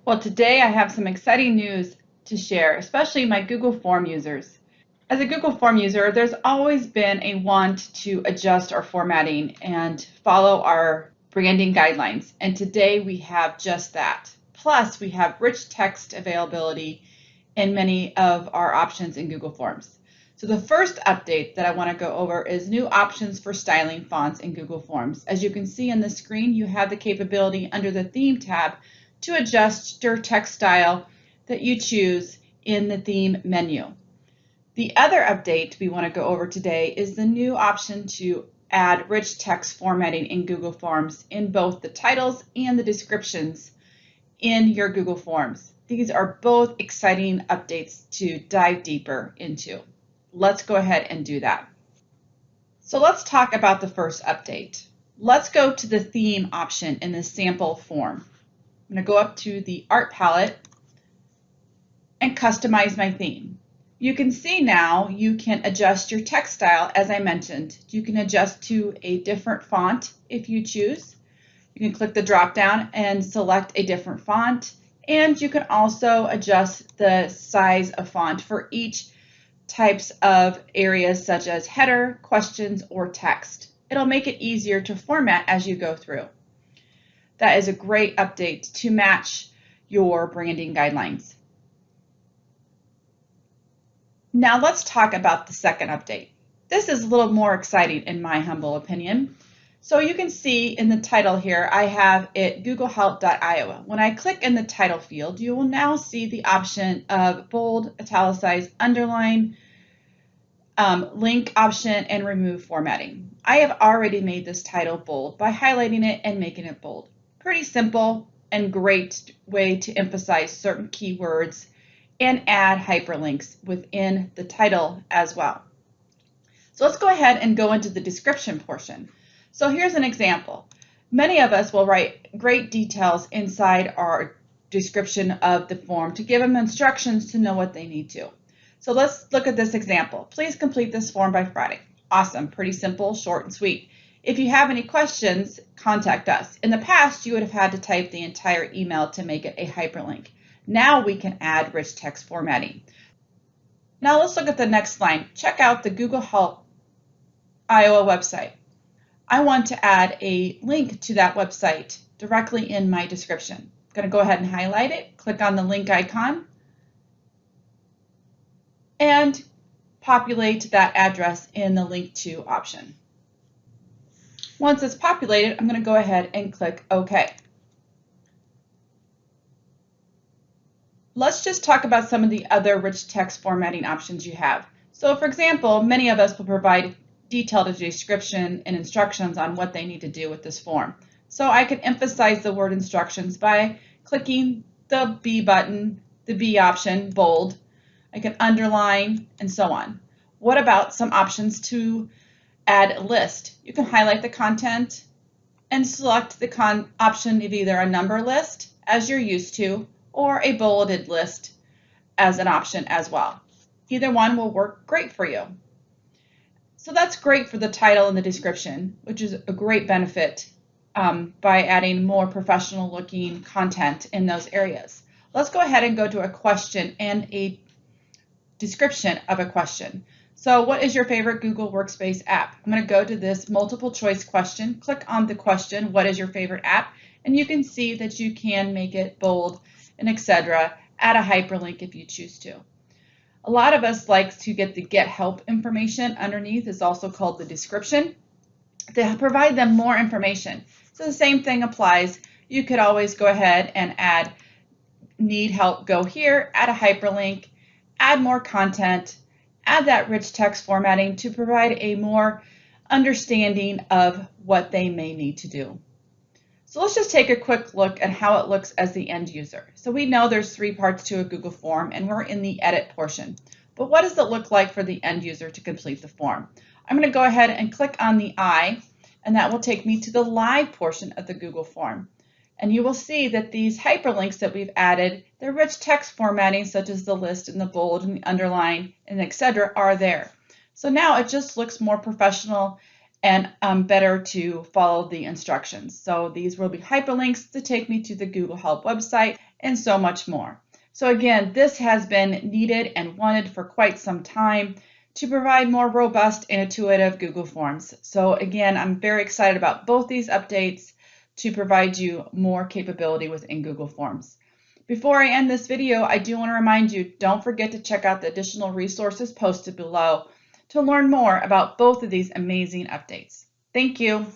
Well, today I have some exciting news to share, especially my Google Form users. As a Google Form user, there's always been a want to adjust our formatting and follow our branding guidelines. And today we have just that. Plus, we have rich text availability in many of our options in Google Forms. So the first update that I want to go over is new options for styling fonts in Google Forms. As you can see on the screen, you have the capability under the Theme tab to adjust your text style that you choose in the theme menu. The other update we want to go over today is the new option to add rich text formatting in Google Forms in both the titles and the descriptions in your Google Forms. These are both exciting updates to dive deeper into. Let's go ahead and do that. So let's talk about the first update. Let's go to the theme option in the sample form. I'm going to go up to the art palette and customize my theme. You can see now you can adjust your text style as I mentioned. You can adjust to a different font if you choose. You can click the drop down and select a different font, and you can also adjust the size of font for each types of areas such as header, questions, or text. It'll make it easier to format as you go through. That is a great update to match your branding guidelines. Now let's talk about the second update. This is a little more exciting in my humble opinion. So you can see in the title here, I have it GoogleHelp-Iowa. When I click in the title field, you will now see the option of bold, italicized, underline, link option, and remove formatting. I have already made this title bold by highlighting it and making it bold. Pretty simple and great way to emphasize certain keywords and add hyperlinks within the title as well. So let's go ahead and go into the description portion. So here's an example. Many of us will write great details inside our description of the form to give them instructions to know what they need to. So let's look at this example. Please complete this form by Friday. Awesome, pretty simple, short and sweet. If you have any questions, contact us. In the past, you would have had to type the entire email to make it a hyperlink. Now we can add rich text formatting. Now let's look at the next line. Check out the GoogleHelp-Iowa website. I want to add a link to that website directly in my description. I'm going to go ahead and highlight it, click on the link icon, and populate that address in the link to option. Once it's populated, I'm going to go ahead and click OK. Let's just talk about some of the other rich text formatting options you have. So for example, many of us will provide detailed description and instructions on what they need to do with this form. So I can emphasize the word instructions by clicking the B button, the B option, bold. I can underline and so on. What about some options to add a list? You can highlight the content and select the option of either a number list, as you're used to, or a bulleted list as an option as well. Either one will work great for you. So that's great for the title and the description, which is a great benefit by adding more professional looking content in those areas. Let's go ahead and go to a question and a description of a question. So what is your favorite Google Workspace app? I'm going to go to this multiple choice question, click on the question, what is your favorite app? And you can see that you can make it bold and etc. Add a hyperlink if you choose to. A lot of us like to get the get help information underneath. Is also called the description to provide them more information. So the same thing applies. You could always go ahead and add need help, go here, add a hyperlink, add more content, add that rich text formatting to provide a more understanding of what they may need to do. So let's just take a quick look at how it looks as the end user. So we know there's 3 parts to a Google form and we're in the edit portion. But what does it look like for the end user to complete the form? I'm going to go ahead and click on the I, and that will take me to the live portion of the Google form. And you will see that these hyperlinks that we've added, the rich text formatting such as the list and the bold and the underline and etc. are there. So now it just looks more professional and better to follow the instructions. So these will be hyperlinks to take me to the Google Help website and so much more. So again, this has been needed and wanted for quite some time to provide more robust and intuitive Google Forms. So again, I'm very excited about both these updates to provide you more capability within Google Forms. Before I end this video, I do want to remind you, don't forget to check out the additional resources posted below to learn more about both of these amazing updates. Thank you.